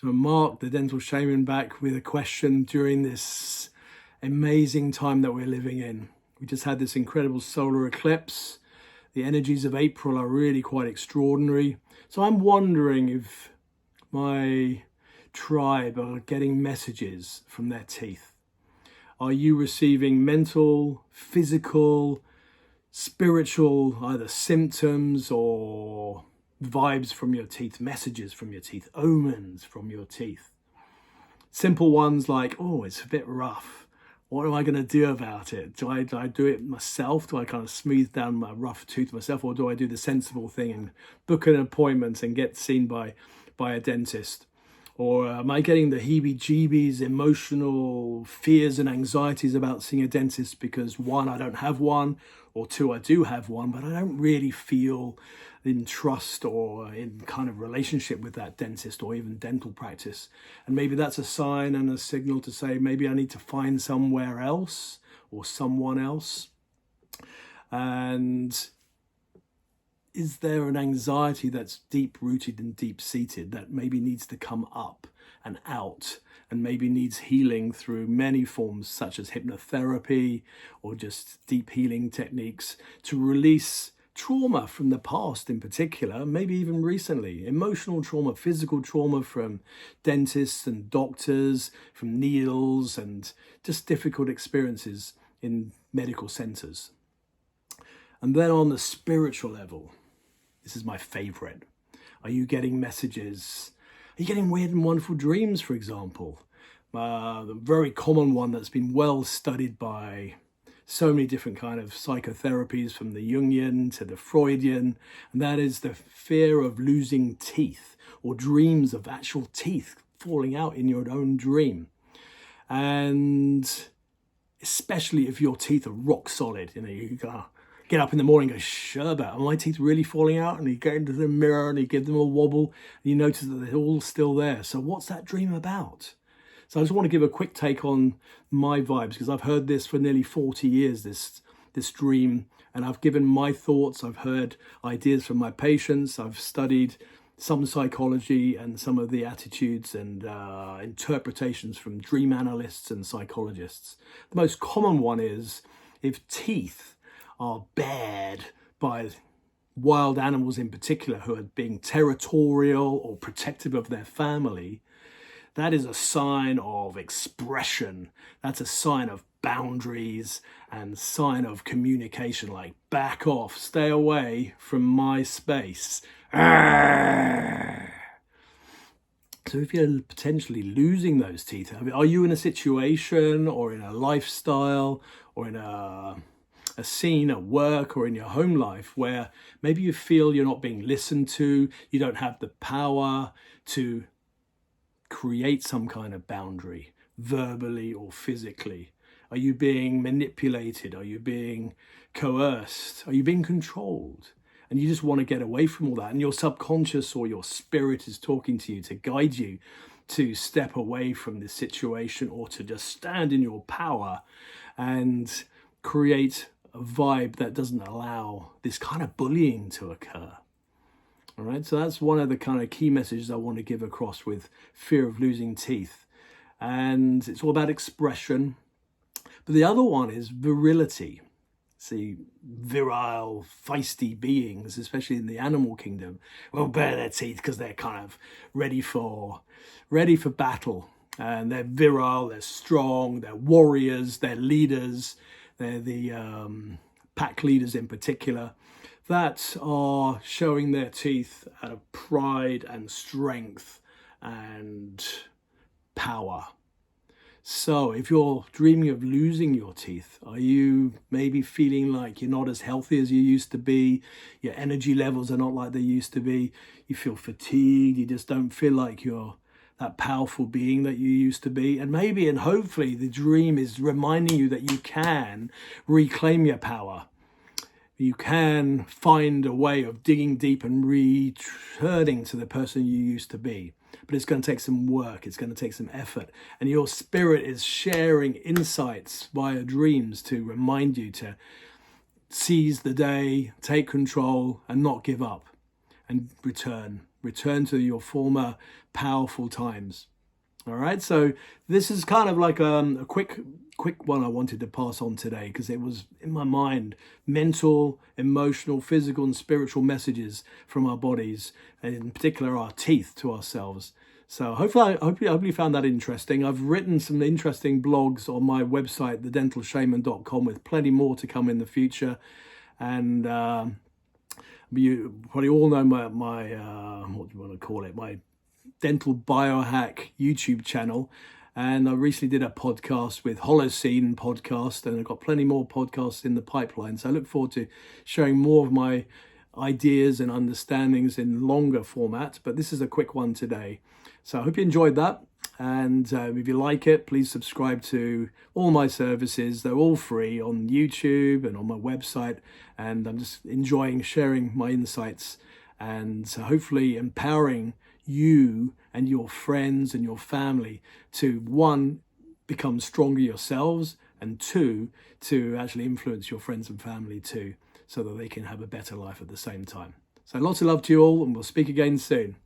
So Mark, the dental shaman, back with a question during this amazing time that we're living in. We just had this incredible solar eclipse. The energies of April are really quite extraordinary. So I'm wondering if my tribe are getting messages from their teeth. Are you receiving mental, physical, spiritual, either symptoms or vibes from your teeth, messages from your teeth, omens from your teeth? Simple ones like, oh, it's a bit rough. What am I going to do about it? Do I do it myself? Do I kind of smooth down my rough tooth myself? Or do I do the sensible thing and book an appointment and get seen by a dentist? Or am I getting the heebie-jeebies, emotional fears and anxieties about seeing a dentist because one, I don't have one, or two, I do have one, but I don't really feel in trust or in kind of relationship with that dentist or even dental practice. And maybe that's a sign and a signal to say, maybe I need to find somewhere else or someone else. And is there an anxiety that's deep-rooted and deep-seated that maybe needs to come up and out and maybe needs healing through many forms such as hypnotherapy or just deep healing techniques to release trauma from the past in particular, maybe even recently, emotional trauma, physical trauma from dentists and doctors, from needles and just difficult experiences in medical centers. And then on the spiritual level, this is my favorite. Are you getting messages? Are you getting weird and wonderful dreams, for example? The very common one that's been well studied by so many different kind of psychotherapies, from the Jungian to the Freudian, and that is the fear of losing teeth or dreams of actual teeth falling out in your own dream. And especially if your teeth are rock solid, you go, get up in the morning and go, Sherbet, are my teeth really falling out? And you go into the mirror and you give them a wobble and you notice that they're all still there. So what's that dream about? So I just want to give a quick take on my vibes, because I've heard this for nearly 40 years, this dream, and I've given my thoughts. I've heard ideas from my patients. I've studied some psychology and some of the attitudes and interpretations from dream analysts and psychologists. The most common one is if teeth are bared by wild animals in particular who are being territorial or protective of their family, that is a sign of expression. That's a sign of boundaries and sign of communication, like back off, stay away from my space. So if you're potentially losing those teeth, are you in a situation or in a lifestyle or in a scene at work or in your home life where maybe you feel you're not being listened to, you don't have the power to create some kind of boundary, verbally or physically? Are you being manipulated? Are you being coerced? Are you being controlled? And you just want to get away from all that. And your subconscious or your spirit is talking to you to guide you to step away from this situation or to just stand in your power and create a vibe that doesn't allow this kind of bullying to occur. All right, so that's one of the kind of key messages I want to give across with fear of losing teeth. And it's all about expression. But the other one is virility. See, virile, feisty beings, especially in the animal kingdom, will bare their teeth because they're kind of ready for battle. And they're virile, they're strong, they're warriors, they're leaders, they're the pack leaders in particular, that are showing their teeth out of pride and strength and power. So if you're dreaming of losing your teeth, are you maybe feeling like you're not as healthy as you used to be? Your energy levels are not like they used to be. You feel fatigued. You just don't feel like you're that powerful being that you used to be. And maybe and hopefully the dream is reminding you that you can reclaim your power. You can find a way of digging deep and returning to the person you used to be. But it's going to take some work. It's going to take some effort. And your spirit is sharing insights via dreams to remind you to seize the day, take control, and not give up, and return return to your former powerful times. All right, so this is kind of like a quick one I wanted to pass on today, because it was in my mind: mental, emotional, physical, and spiritual messages from our bodies, and in particular our teeth, to ourselves. So hopefully you found that interesting. I've written some interesting blogs on my website, thedentalshaman.com, with plenty more to come in the future. And you probably all know my what do you want to call it, my dental biohack YouTube channel. And I recently did a podcast with Holocene podcast, and I've got plenty more podcasts in the pipeline. So I look forward to sharing more of my ideas and understandings in longer format, but this is a quick one today. So I hope you enjoyed that. And if you like it, please subscribe to all my services. They're all free on YouTube and on my website. And I'm just enjoying sharing my insights and hopefully empowering you and your friends and your family to, one, become stronger yourselves, and two, to actually influence your friends and family too, so that they can have a better life at the same time. So lots of love to you all, and we'll speak again soon.